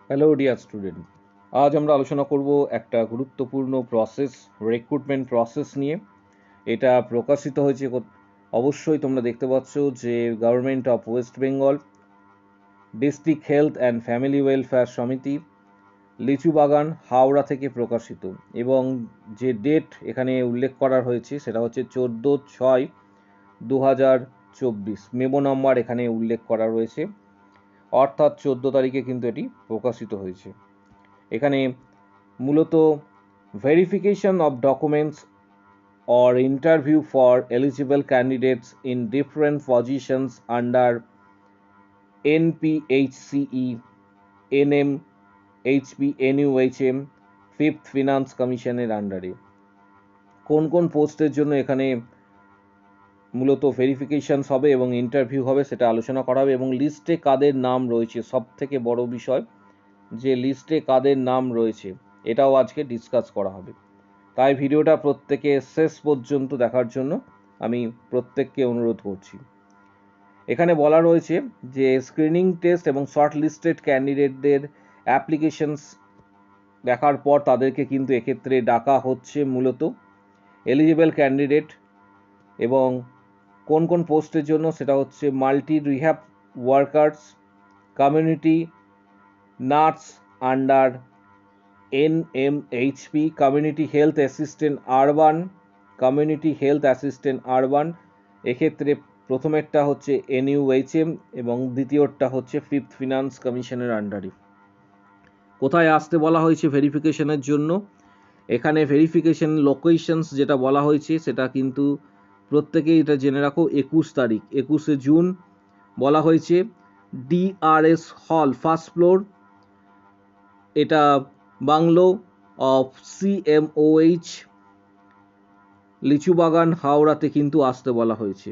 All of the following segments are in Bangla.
হ্যালো ডিয়ার স্টুডেন্ট, আজ আমরা আলোচনা করব একটা গুরুত্বপূর্ণ প্রসেস, রিক্রুটমেন্ট প্রসেস নিয়ে। এটা প্রকাশিত হয়েছে অবশ্যই তোমরা দেখতে পাচ্ছ যে government of West Bengal, district health and family welfare সমিতি, লিচুবাগান, হাওড়া থেকে প্রকাশিত। এবং যে ডেট এখানে উল্লেখ করা হয়েছে সেটা হচ্ছে 14/6/2024। মেমো নাম্বার এখানে উল্লেখ করা রয়েছে, অর্থাৎ 14 তারিখে কিন্তু এটি প্রকাশিত হয়েছে। এখানে মূলত verification of documents or interview for eligible candidates in different positions under NPHCE, NMHP, NUHM, fifth finance কমিশনের আন্ডারে কোন কোন পোস্টের জন্য এখানে মূলত ভেরিফিকেশনস হবে এবং ইন্টারভিউ হবে সেটা আলোচনা করা হবে। এবং লিস্টে কাদের নাম রয়েছে, সব থেকে বড় বিষয় যে লিস্টে কাদের নাম রয়েছে এটাও আজকে ডিসকাস করা হবে। তাই ভিডিওটা প্রত্যেকে শেষ পর্যন্ত দেখার জন্য আমি প্রত্যেককে অনুরোধ করছি। এখানে বলা রয়েছে যে স্ক্রিনিং টেস্ট এবং শর্ট লিস্টেড ক্যান্ডিডেটদের অ্যাপ্লিকেশনস দেখার পর তাদেরকে কিন্তু এক্ষেত্রে ডাকা হচ্ছে মূলত এলিজিবল ক্যান্ডিডেট। এবং কোন কোন পোস্টের জন্য সেটা হচ্ছে multi rehab workers, community nurse under NMHP, community health assistant urban, community health assistant urban. এক্ষেত্রে প্রথমেরটা হচ্ছে NUHM এবং দ্বিতীয়টা হচ্ছে ফিফথ ফিনান্স কমিশনের আন্ডারে। কোথায় আসতে বলা হয়েছে ভেরিফিকেশনের জন্য? এখানে ভেরিফিকেশন লোকেশনস যেটা বলা হয়েছে সেটা কিন্তু প্রত্যেকেই এটা জেনে রাখো, 21 তারিখ, 21শে জুন বলা হয়েছে। DRS হল, ফার্স্ট ফ্লোর, এটা বাংলো অফ CMOH, লিচুবাগান, হাওড়াতে কিন্তু আসতে বলা হয়েছে।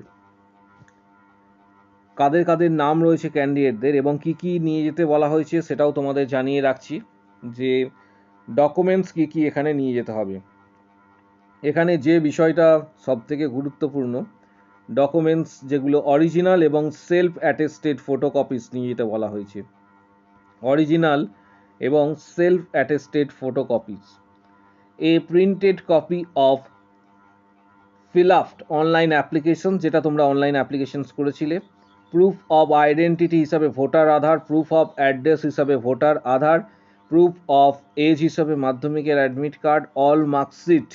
কাদের কাদের নাম রয়েছে ক্যান্ডিডেটদের এবং কি কি নিয়ে যেতে বলা হয়েছে সেটাও তোমাদের জানিয়ে রাখছি যে ডকুমেন্টস কি কি এখানে নিয়ে যেতে হবে। এখানে যে বিষয়টা সবথেকে গুরুত্বপূর্ণ, ডকুমেন্টস যেগুলো অরিজিনাল এবং সেলফ অ্যাটেস্টেড ফটোকপিস নিয়ে যেতে বলা হয়েছে। অরিজিনাল এবং self attested photocopies, a printed copy of fill up online application, যেটা তোমরা অনলাইন অ্যাপ্লিকেশনস করেছিলে, প্রুফ অফ আইডেন্টিটি হিসাবে voter Aadhaar, proof of address হিসাবে voter Aadhaar, proof of age হিসাবে মাধ্যমিকের অ্যাডমিট কার্ড, অল মার্কশিট,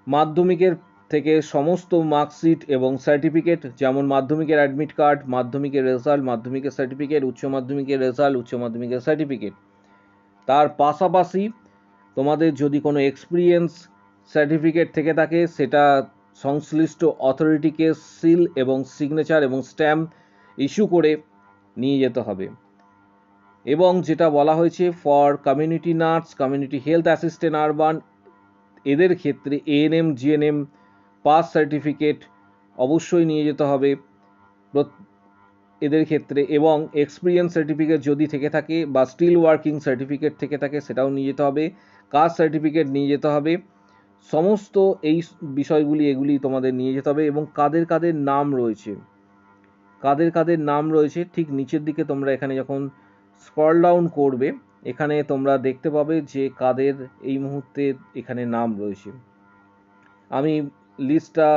মাধ্যমিকের থেকে সমস্ত মার্কশিট এবং সার্টিফিকেট, যেমন মাধ্যমিকের অ্যাডমিট কার্ড, মাধ্যমিকের রেজাল্ট, মাধ্যমিকের সার্টিফিকেট, উচ্চ মাধ্যমিকের রেজাল্ট, উচ্চ মাধ্যমিকের সার্টিফিকেট। তার পাশাপাশি তোমাদের যদি কোনো এক্সপিরিয়েন্স সার্টিফিকেট থেকে থাকে সেটা সংশ্লিষ্ট অথরিটিকে সিল এবং সিগনেচার এবং স্ট্যাম্প ইস্যু করে নিয়ে যেতে হবে। এবং যেটা বলা হয়েছে for community nurse, community health assistant urban, এদের ক্ষেত্রে ANM GNM পাস সার্টিফিকেট অবশ্যই নিয়ে যেতে হবে এদের ক্ষেত্রে। এবং এক্সপিরিয়েন্স সার্টিফিকেট যদি থেকে থাকে বা স্টিল ওয়ার্কিং সার্টিফিকেট থেকে থাকে সেটাও নিয়ে যেতে হবে, কাস্ট সার্টিফিকেট নিয়ে যেতে হবে। সমস্ত এই বিষয়গুলি এগুলি তোমাদের নিয়ে যেতে হবে। এবং কাদের কাদের নাম রয়েছে, কাদের কাদের নাম রয়েছে ঠিক নিচের দিকে তোমরা এখানে যখন স্ক্রল ডাউন করবে এখানে তোমরা দেখতে পাবে যে কাদের এই মুহূর্তে এখানে নাম রয়েছে। আমি লিস্টটা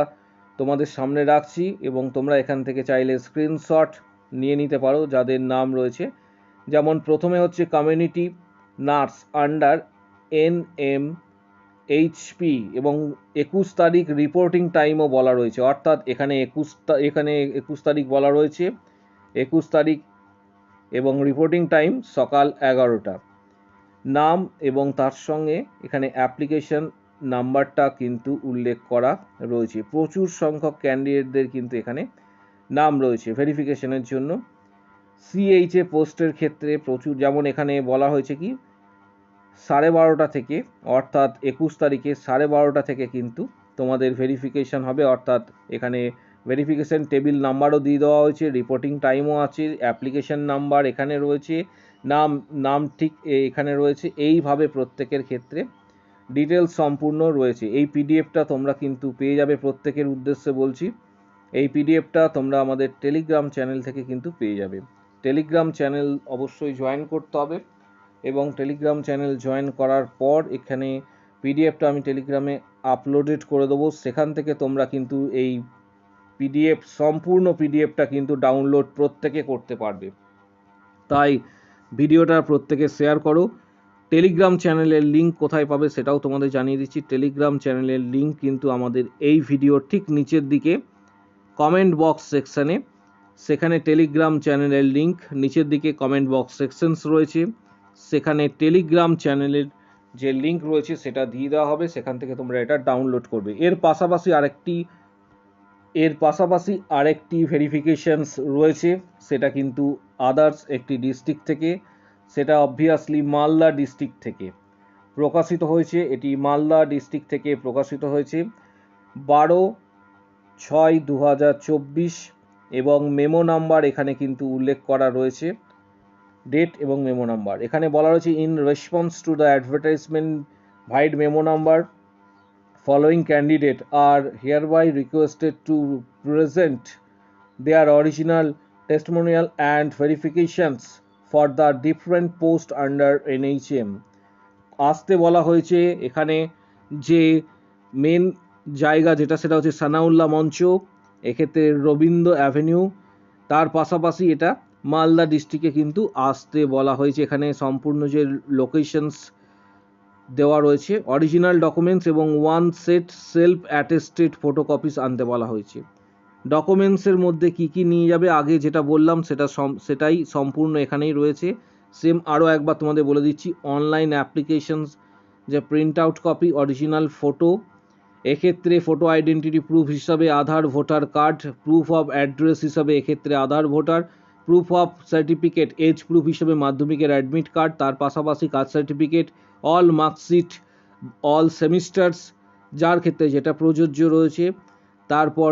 তোমাদের সামনে রাখছি এবং তোমরা এখান থেকে চাইলে স্ক্রিনশট নিয়ে নিতে পারো যাদের নাম রয়েছে। যেমন প্রথমে হচ্ছে কমিউনিটি নার্স আন্ডার NMHP এবং 21 তারিখ রিপোর্টিং টাইমও বলা রয়েছে, অর্থাৎ এখানে 21 তারিখ বলা রয়েছে, 21 তারিখ এবং রিপোর্টিং টাইম সকাল 11টা। নাম এবং তার সঙ্গে এখানে অ্যাপ্লিকেশন নাম্বারটা কিন্তু উল্লেখ করা রয়েছে। প্রচুর সংখ্যক ক্যান্ডিডেটদের কিন্তু এখানে নাম রয়েছে ভেরিফিকেশনের জন্য। CHA পোস্টের ক্ষেত্রে প্রচুর, যেমন এখানে বলা হয়েছে কি 12:30 থেকে, অর্থাৎ 21 তারিখে 12:30 থেকে কিন্তু তোমাদের ভেরিফিকেশন হবে। অর্থাৎ এখানে ভেরিফিকেশন টেবিল নাম্বারও দিয়ে দেওয়া হয়েছে, রিপোর্টিং টাইমও আছে, অ্যাপ্লিকেশন নাম্বার এখানে রয়েছে, নাম ঠিক এখানে রয়েছে। এইভাবে প্রত্যেকের ক্ষেত্রে ডিটেলস সম্পূর্ণ রয়েছে। এই পিডিএফটা তোমরা কিন্তু পেয়ে যাবে, প্রত্যেকের উদ্দেশ্যে বলছি, এই পিডিএফটা তোমরা আমাদের টেলিগ্রাম চ্যানেল থেকে কিন্তু পেয়ে যাবে। টেলিগ্রাম চ্যানেল অবশ্যই জয়েন করতে হবে, এবং টেলিগ্রাম চ্যানেল জয়েন করার পর এখানে পিডিএফটা আমি টেলিগ্রামে আপলোডেড করে দেবো। সেখান থেকে তোমরা কিন্তু এই পিডিএফ, সম্পূর্ণ পিডিএফটা কিন্তু ডাউনলোড প্রত্যেকে করতে পারবে। তাই ভিডিওটা প্রত্যেকে শেয়ার করো। টেলিগ্রাম চ্যানেলের লিঙ্ক কোথায় পাবে সেটাও তোমাদের জানিয়ে দিচ্ছি। টেলিগ্রাম চ্যানেলের লিঙ্ক কিন্তু আমাদের এই ভিডিওর ঠিক নিচের দিকে কমেন্ট বক্স সেকশানে, সেখানে টেলিগ্রাম চ্যানেলের লিঙ্ক নিচের দিকে কমেন্ট বক্স সেকশনস রয়েছে, সেখানে টেলিগ্রাম চ্যানেলের যে লিঙ্ক রয়েছে সেটা দিয়ে দেওয়া হবে, সেখান থেকে তোমরা এটা ডাউনলোড করবে। এর পাশাপাশি আরেকটি ভেরিফিকেশনস রয়েছে, সেটা কিন্তু আদার্স একটি ডিস্ট্রিক্ট থেকে, সেটা অবভিয়াসলি মালদা ডিস্ট্রিক্ট থেকে প্রকাশিত হয়েছে। এটি মালদা ডিস্ট্রিক্ট থেকে প্রকাশিত হয়েছে 12/6/2024, এবং মেমো নাম্বার এখানে কিন্তু উল্লেখ করা রয়েছে, ডেট এবং মেমো নাম্বার এখানে বলা রয়েছে। In response to the advertisement vide memo number, following candidate are hereby requested to present their original testimonial and verifications for the different post under NHM। আসতে বলা হয়েছে এখানে যে মেন জায়গা যেটা সেটা হচ্ছে সানাউল্লাহ মঞ্চ, এক্ষেত্রে রবীন্দ্র অ্যাভিনিউ, তার পাশাপাশি এটা মালদা ডিস্ট্রিক্টে কিন্তু আসতে বলা হয়েছে। এখানে সম্পূর্ণ যে লোকেশনস দেওয়া রয়েছে, অরিজিনাল ডকুমেন্টস এবং 1 সেট সেলফ অ্যাটেস্টেড ফটোকপিস আনতে বলা হয়েছে। ডকুমেন্টসের মধ্যে কি কি নিয়ে যাবে, আগে যেটা বললাম সেটাই সম্পূর্ণ এখানেই রয়েছে। সেম আরও একবার তোমাদের বলে দিচ্ছি, অনলাইন অ্যাপ্লিকেশনস, যে print out copy, original photo, এক্ষেত্রে ফটো আইডেন্টিটি প্রুফ হিসাবে Aadhaar, voter card, proof of address হিসাবে এক্ষেত্রে Aadhaar, voter, proof of certificate, age proof হিসেবে মাধ্যমিকের অ্যাডমিট কার্ড, তার পাশাপাশি caste certificate, all marksheet, all semesters যার ক্ষেত্রে যেটা প্রযোজ্য রয়েছে। তারপর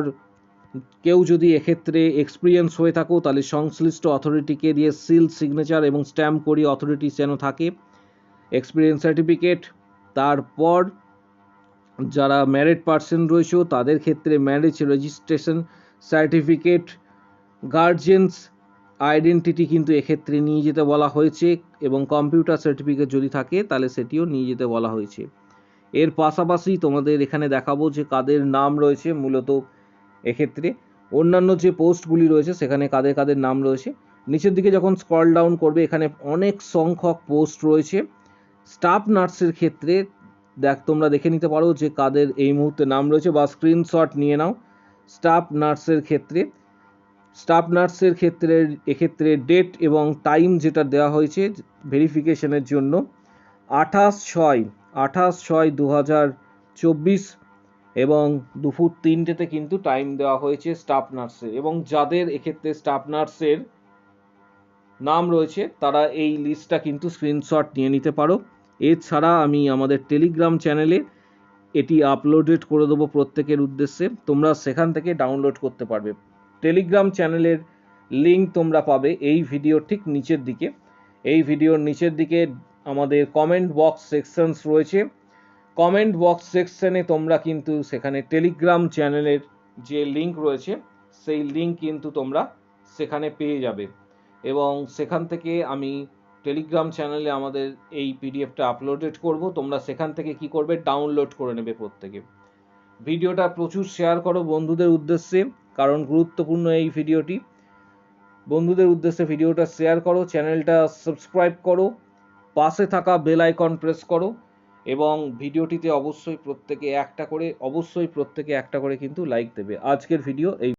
কেউ যদি এক্ষেত্রে এক্সপিরিয়েন্স হয়ে থাকো তাহলে সংশ্লিষ্ট অথরিটিকে দিয়ে সিল, সিগনেচার এবং স্ট্যাম্প করিয়ে অথরিটি যেন থাকে, এক্সপিরিয়েন্স সার্টিফিকেট। তারপর যারা ম্যারিড পার্সন রয়েছে তাদের ক্ষেত্রে marriage registration certificate, guardians identity কিন্তু এক্ষেত্রে নিয়ে যেতে বলা হয়েছে, এবং কম্পিউটার সার্টিফিকেট যদি থাকে তাহলে সেটিও নিয়ে যেতে বলা হয়েছে। এর পাশাপাশি তোমাদের এখানে দেখাবো যে কাদের নাম রয়েছে, মূলত এক্ষেত্রে অন্যান্য যে পোস্টগুলি রয়েছে সেখানে কাদের কাদের নাম রয়েছে। নিচের দিকে যখন স্ক্রল ডাউন করবে এখানে অনেক সংখ্যক পোস্ট রয়েছে। স্টাফ নার্সের ক্ষেত্রে তোমরা দেখে নিতে পারো যে কাদের এই মুহূর্তে নাম রয়েছে, বা স্ক্রিনশট নিয়ে নাও। স্টাফ নার্সের ক্ষেত্রে এক্ষেত্রে ডেট এবং টাইম যেটা দেওয়া হয়েছে ভেরিফিকেশনের জন্য 28/6/2024 এবং দুপুর 3টেতে কিন্তু টাইম দেওয়া হয়েছে স্টাফ নার্সের। এবং যাদের এক্ষেত্রে স্টাফ নার্সের নাম রয়েছে তারা এই লিস্টটা কিন্তু স্ক্রিনশট নিয়ে নিতে পারো। এছাড়া আমি আমাদের টেলিগ্রাম চ্যানেলে এটি আপলোডেড করে দেবো প্রত্যেকের উদ্দেশ্যে, তোমরা সেখান থেকে ডাউনলোড করতে পারবে। টেলিগ্রাম চ্যানেলের লিঙ্ক তোমরা পাবে এই ভিডিওর ঠিক নিচের দিকে। এই ভিডিওর নিচের দিকে আমাদের কমেন্ট বক্স সেকশনস রয়েছে, কমেন্ট বক্স সেকশনে তোমরা কিন্তু সেখানে টেলিগ্রাম চ্যানেলের যে লিঙ্ক রয়েছে সেই লিঙ্ক কিন্তু তোমরা সেখানে পেয়ে যাবে, এবং সেখান থেকে আমি টেলিগ্রাম চ্যানেলে আমাদের এই পিডিএফটা আপলোডেড করব। তোমরা সেখান থেকে কি করবে, ডাউনলোড করে নেবে প্রত্যেকে। ভিডিওটা প্রচুর শেয়ার করো বন্ধুদের উদ্দেশ্যে, কারণ গুরুত্বপূর্ণ এই ভিডিওটি। বন্ধুদের উদ্দেশ্যে ভিডিওটা শেয়ার করো, চ্যানেলটা সাবস্ক্রাইব করো, পাশে থাকা বেল আইকন প্রেস করো, এবং ভিডিওটিতে অবশ্যই প্রত্যেকে একটা করে কিন্তু লাইক দেবে। আজকের ভিডিও এই